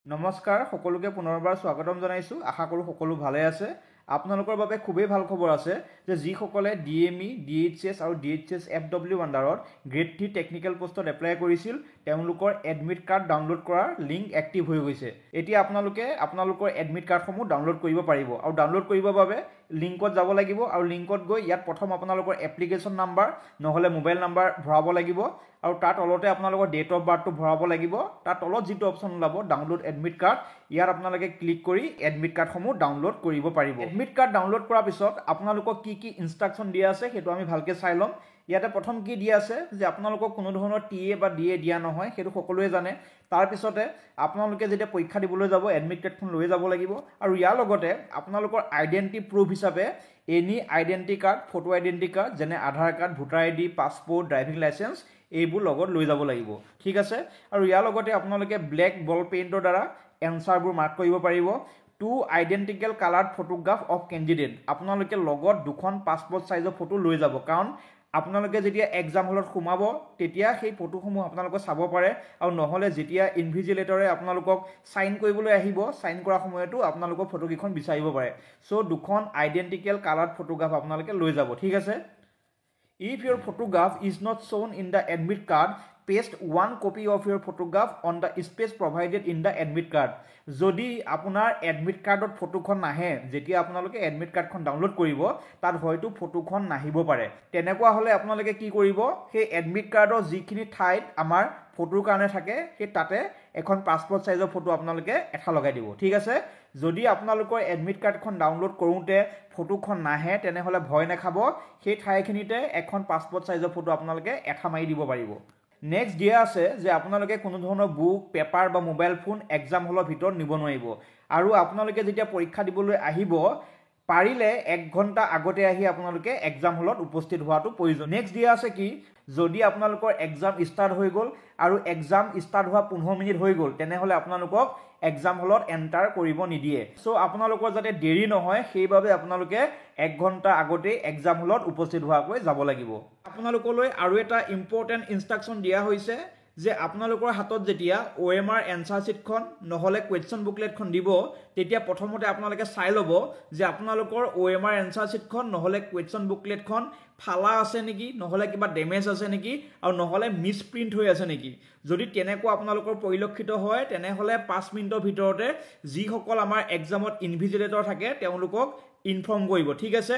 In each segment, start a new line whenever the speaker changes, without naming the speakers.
নমস্কাৰ সকলোকে পুনৰবাৰ স্বাগতম জনাইছোঁ। আশা কৰোঁ সকলো ভালে আছে। আপোনালোকৰ বাবে খুবেই ভাল খবৰ আছে যে যিসকলে DME, DHS আৰু DHS FW আণ্ডাৰত গ্ৰেড 3 টেকনিকেল পোষ্টত এপ্লাই কৰিছিল তেওঁলোকৰ এডমিট কাৰ্ড ডাউনলোড কৰাৰ লিংক এক্টিভ হৈ গৈছে। এতিয়া আপোনালোকে আপোনালোকৰ এডমিট কাৰ্ডসমূহ ডাউনলোড কৰিব পাৰিব আৰু ডাউনলোড কৰিবৰ বাবে লিংকত যাব লাগিব আৰু লিংকত গৈ ইয়াত প্ৰথম আপোনালোকৰ এপ্লিকেশ্যন নাম্বাৰ নহ'লে মোবাইল নাম্বাৰ ভৰাব লাগিব আৰু তাৰ তলতে আপোনালোকৰ ডেট অফ বাৰ্থটো ভৰাব লাগিব। তাৰ তলত যিটো অপশ্যন ওলাব ডাউনলোড এডমিট কাৰ্ড, ইয়াত আপোনালোকে ক্লিক কৰি এডমিট কাৰ্ডসমূহ ডাউনলোড কৰিব পাৰিব। এডমিট কাৰ্ড ডাউনলোড কৰাৰ পিছত আপোনালোকক কি ইনষ্ট্ৰাকশ্যন দিয়া আছে সেইটো আমি ভালকৈ চাই ল'ম। ইয়াতে প্ৰথম কি দিয়া আছে যে আপোনালোকক কোনো ধৰণৰ TA বা DA দিয়া নহয়, সেইটো সকলোৱে জানে। তাৰপিছতে আপোনালোকে যেতিয়া পৰীক্ষা দিবলৈ যাব এডমিট কাৰ্ডখন লৈ যাব লাগিব আৰু ইয়াৰ লগতে আপোনালোকৰ আইডেণ্টি প্ৰুফ হিচাপে any identity card, photo identity card যেনে Aadhaar card, voter ID, passport, driving licence এইবোৰ লগত লৈ যাব লাগিব, ঠিক আছে। আৰু ইয়াৰ লগতে আপোনালোকে ব্লেক বল পেইণ্টৰ দ্বাৰা এনচাৰবোৰ মাৰ্ক কৰিব পাৰিব। 2 identical coloured photograph of candidate, আপোনালোকে লগত 2খন পাছপৰ্ট চাইজৰ ফটো লৈ যাব, কাৰণ আপোনালোকে যেতিয়া এক্সাম হলত সোমাব তেতিয়া সেই ফটোসমূহ আপোনালোকে চাব পাৰে আৰু নহ'লে যেতিয়া ইনভিজিলেটৰে আপোনালোকক চাইন কৰিবলৈ আহিব চাইন কৰাৰ সময়তো আপোনালোকৰ ফটোকেইখন বিচাৰিব পাৰে। চ' 2খন আইডেণ্টিকেল কালাৰ্ড ফটোগ্ৰাফ আপোনালোকে লৈ যাব, ঠিক আছে। If your photograph is not shown in the admit card, paste 1 copy of your photograph on the space provided in the admit card. যদি আপোনাৰ এডমিট কাৰ্ডত ফটোখন নাহে, যেতিয়া আপোনালোকে এডমিট কাৰ্ডখন ডাউনলোড কৰিব তাত হয়তো ফটোখন নাহিব পাৰে। তেনেকুৱা হ'লে আপোনালোকে কি কৰিব, সেই এডমিট কাৰ্ডৰ যিখিনি ঠাইত আমাৰ ফটোৰ কাৰণে থাকে সেই তাতে এখন পাছপৰ্ট চাইজৰ ফটো আপোনালোকে এটা লগাই দিব, ঠিক আছে। যদি আপোনালোকৰ এডমিট কাৰ্ডখন ডাউনলোড কৰোঁতে ফটোখন নাহে তেনেহ'লে ভয় নাখাব, সেই ঠাইখিনিতে এখন পাছপৰ্ট চাইজৰ ফটো আপোনালোকে এটা মাৰি দিব পাৰিব। নেক্সট দিয়া আছে যে আপোনালোকে কোনো ধৰণৰ বুক, পেপাৰ বা মোবাইল ফোন এক্সাম হলৰ ভিতৰত নিব নোৱাৰিব আৰু আপোনালোকে যেতিয়া পৰীক্ষা দিবলৈ আহিব পাৰিলে 1 ঘণ্টা আগতে আহি আপোনালোকে এক্সাম হলত উপস্থিত হোৱাটো প্ৰয়োজন। নেক্সট দিয়া আছে কি, যদি আপোনালোকৰ এক্সাম ষ্টাৰ্ট হৈ গ'ল আৰু এক্সাম ষ্টাৰ্ট হোৱা 15 মিনিট হৈ গ'ল তেনেহ'লে আপোনালোকক এক্সাম হলত এণ্টাৰ কৰিব নিদিয়ে। চ' আপোনালোকৰ যাতে দেৰি নহয় সেইবাবে আপোনালোকে 1 ঘণ্টা আগতেই এক্সাম হলত উপস্থিত হোৱাকৈ যাব লাগিব। আপোনালোকলৈ আৰু এটা ইম্পৰ্টেণ্ট ইনষ্ট্ৰাকশ্যন দিয়া হৈছে যে আপোনালোকৰ হাতত যেতিয়া OMR এনচাৰ শ্বীটখন নহ'লে কুৱেশ্যন বুকলেটখন দিব তেতিয়া প্ৰথমতে আপোনালোকে চাই ল'ব যে আপোনালোকৰ OMR এনচাৰ শ্বীটখন নহ'লে কুৱেশ্যন বুকলেটখন ফালা আছে নেকি, নহ'লে কিবা ডেমেজ আছে নেকি আৰু নহ'লে মিছপ্ৰিণ্ট হৈ আছে নেকি। যদি তেনেকুৱা আপোনালোকৰ পৰিলক্ষিত হয় তেনেহ'লে 5 মিনিটৰ ভিতৰতে যিসকল আমাৰ এক্সামত ইনভিজিলেটৰ থাকে তেওঁলোকক ইনফৰ্ম কৰিব, ঠিক আছে।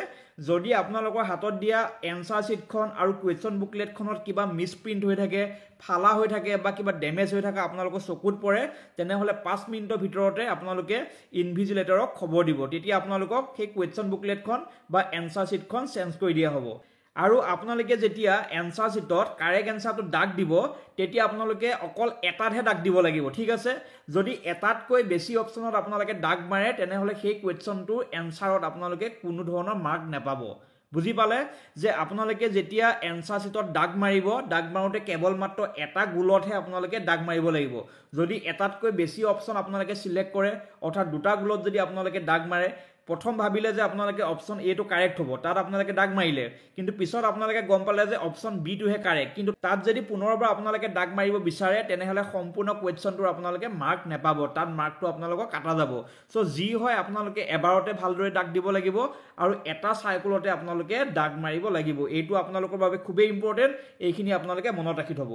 যদি আপোনালোকৰ হাতত দিয়া এনচাৰ শ্বীটখন আৰু কুৱেশ্যন বুকলেটখনত কিবা মিছপ্ৰিণ্ট হৈ থাকে, ফালা হৈ থাকে বা কিবা ডেমেজ হৈ থাকে আপোনালোকৰ চকুত পৰে তেনেহ'লে 5 মিনিটৰ ভিতৰতে আপোনালোকে ইনভিজিলেটৰক খবৰ দিব, তেতিয়া আপোনালোকক সেই কুৱেশ্যন বুকলেটখন বা এনচাৰ শ্বীটখন চেঞ্জ কৰি দিয়া হ'ব। আৰু আপোনালোকে যেতিয়া এনচাৰ শ্বীটত কাৰেক্ট এনচাৰটো দাগ দিব তেতিয়া আপোনালোকে অকল এটাতহে দাগ দিব লাগিব, ঠিক আছে। যদি এটাতকৈ বেছি অপশ্যনত আপোনালোকে দাগ মাৰে তেনেহ'লে সেই কুৱেশ্যনটোৰ এনচাৰত আপোনালোকে কোনো ধৰণৰ মাৰ্ক নাপাব। বুজি পালে যে আপোনালোকে যেতিয়া এনচাৰ শ্বীটত দাগ মাৰিব দাগ মাৰোঁতে কেৱল মাত্ৰ এটা গোলতহে আপোনালোকে দাগ মাৰিব লাগিব। যদি এটাতকৈ বেছি অপশ্যন আপোনালোকে চিলেক্ট কৰে অৰ্থাৎ 2টা গোলত যদি আপোনালোকে দাগ মাৰে, প্ৰথম ভাবিলে যে আপোনালোকে অপশ্যন এটো কাৰেক্ট হ'ব, তাত আপোনালোকে দাগ মাৰিলে কিন্তু পিছত আপোনালোকে গম পালে যে অপশ্যন বিটোহে কাৰেক্ট, কিন্তু তাত যদি পুনৰবাৰ আপোনালোকে দাগ মাৰিব বিচাৰে তেনেহ'লে সম্পূৰ্ণ কুৱেশ্যনটোৰ আপোনালোকে মাৰ্ক নাপাব, তাত মাৰ্কটো আপোনালোকক কাটা যাব। চ' যি হয় আপোনালোকে এবাৰতে ভালদৰে দাগ দিব লাগিব আৰু এটা চাইকেলতে আপোনালোকে দাগ মাৰিব লাগিব। এইটো আপোনালোকৰ বাবে খুবেই ইম্পৰ্টেণ্ট, এইখিনি আপোনালোকে মনত ৰাখি থ'ব।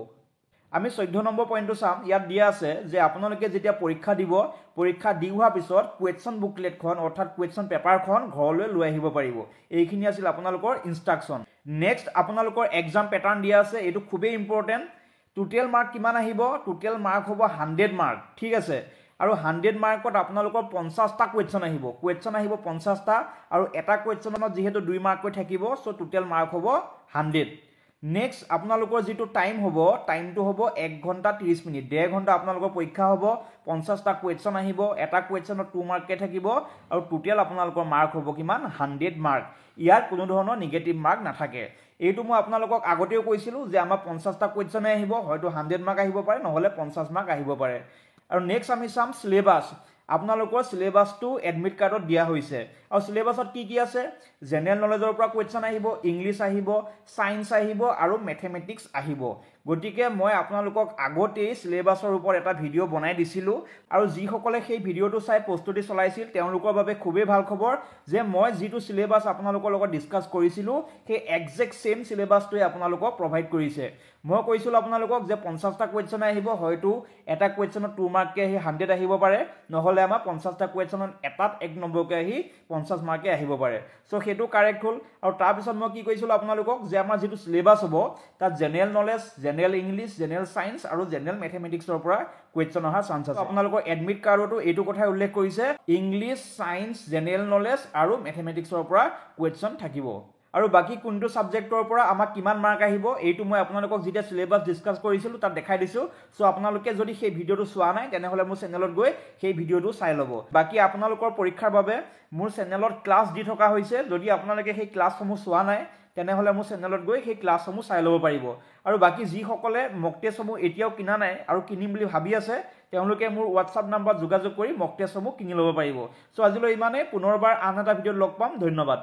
আমি 14 নম্বৰ পইণ্টটো চাম। ইয়াত দিয়া আছে যে আপোনালোকে যেতিয়া পৰীক্ষা দিব পৰীক্ষা দি হোৱাৰ পিছত কুৱেশ্যন বুকলেটখন অৰ্থাৎ কুৱেশ্যন পেপাৰখন ঘৰলৈ লৈ আহিব পাৰিব। এইখিনি আছিল আপোনালোকৰ ইনষ্ট্ৰাকশ্যন। নেক্সট আপোনালোকৰ এক্সাম পেটাৰ্ণ দিয়া আছে, এইটো খুবেই ইম্পৰ্টেণ্ট। টোটেল মাৰ্ক কিমান আহিব, টোটেল মাৰ্ক হ'ব 100 মাৰ্ক, ঠিক আছে। আৰু 100 মাৰ্কত আপোনালোকৰ 50টা কুৱেশ্যন আহিব, 50টা আৰু এটা কুৱেশ্যনত যিহেতু 2 মাৰ্ককৈ থাকিব চ' টোটেল মাৰ্ক হ'ব 100। নেক্সট আপোনালোকৰ যিটো টাইম হ'ব টাইমটো হ'ব 1 ঘণ্টা 30 মিনিট, 1.5 ঘণ্টা আপোনালোকৰ পৰীক্ষা হ'ব, 50টা কুৱেশ্যন আহিব, এটা কুৱেশ্যনত 2 মাৰ্ককৈ থাকিব আৰু টোটেল আপোনালোকৰ মাৰ্ক হ'ব কিমান 100 মাৰ্ক। ইয়াত কোনো ধৰণৰ নিগেটিভ মাৰ্ক নাথাকে। এইটো মই আপোনালোকক আগতেও কৈছিলোঁ যে আমাৰ 50টা কুৱেশ্যনে আহিব, হয়তো 100 মাৰ্ক আহিব পাৰে নহ'লে 50 মাৰ্ক আহিব পাৰে। আৰু নেক্সট আমি চাম চিলেবাছ। আপোনালোকৰ চিলেবাছটো এডমিট কাৰ্ডত দিয়া হৈছে আৰু চিলেবাছত কি আছে, জেনেৰেল নলেজৰ পৰা কুৱেশ্যন আহিব, ইংলিছ আহিব, ছায়েন্স আহিব আৰু মেথমেটিক্স আহিব। গতিকে মই আপোনালোকক আগতেই সিলেবাছৰ ওপৰত এটা ভিডিঅ' বনাই দিছিলোঁ আৰু যিসকলে সেই ভিডিঅ'টো চাই প্ৰস্তুতি চলাইছিল তেওঁলোকৰ বাবে খুবেই ভাল খবৰ যে মই যিটো সিলেবাছ আপোনালোকৰ লগত ডিছকাছ কৰিছিলোঁ সেই একজেক্ট সেম সিলেবাছটোৱে আপোনালোকক প্ৰভাইড কৰিছে মই কৈছিলোঁ আপোনালোকক যে 50টা কুৱেশ্যন আহিব হয়তো এটা কুৱেশ্যনত 2 মাৰ্ককে আহি 100 আহিব পাৰে নহলে আমাৰ 50টা কুৱেশ্যনত এটাত 1 নম্বৰকে আহি 50 মাৰ্কে আহিব পাৰে সো সেইটো কাৰেক্ট হ'ল আৰু তাৰ পিছত মই কি কৈছিলোঁ আপোনালোকক যে আমাৰ যেটো সিলেবাছ হ'ব তাত general knowledge general English general science আৰু জেনাৰেল ম্যাথমেটিক্সৰ পৰা কুৱেশ্যন অহা চান্স আছে আপোনালোকৰ এডমিট কাৰ্ডতো এইটো কথা উল্লেখ কৰিছে ইংলিশ সায়েন্স জেনাৰেল নলেজ আৰু ম্যাথমেটিক্সৰ পৰা কুৱেশ্যন থাকিব আৰু বাকি কোনটো সাবজেক্টৰ পৰা আমাক কিমান মাৰ্ক আহিব এইটো মই আপোনালোকক যেতিয়া সিলেবাছ ডিসকাস কৰিছিলো তাত দেখাই দিছো সো আপোনালোকে যদি সেই ভিডিওটো চোৱা নাই তেনেহলে মোৰ চেনেলত গৈ সেই ভিডিওটো চাই ল'ব বাকি আপোনালোকৰ পৰীক্ষাৰ বাবে মোৰ চেনেলত ক্লাছ দি থকা হৈছে যদি আপোনালোকে সেই ক্লাছসমূহ চোৱা নাই তেনেহলে মোৰ চেনেলত গৈ সেই ক্লাছসমূহ চাই ল'ব পাৰিব আৰু বাকি যি সকলে মক টেষ্টসমূহ এতিয়াও কিনা নাই আৰু কিনিম বুলি ভাবি আছে তেওঁলোকে মোৰ WhatsApp নম্বৰ যোগাযোগ কৰি মক টেষ্টসমূহ কিনি ল'ব পাৰিব সো আজিলৈ ইমানে পুনৰবাৰ আন এটা ভিডিঅ'ত লগ পাম ধন্যবাদ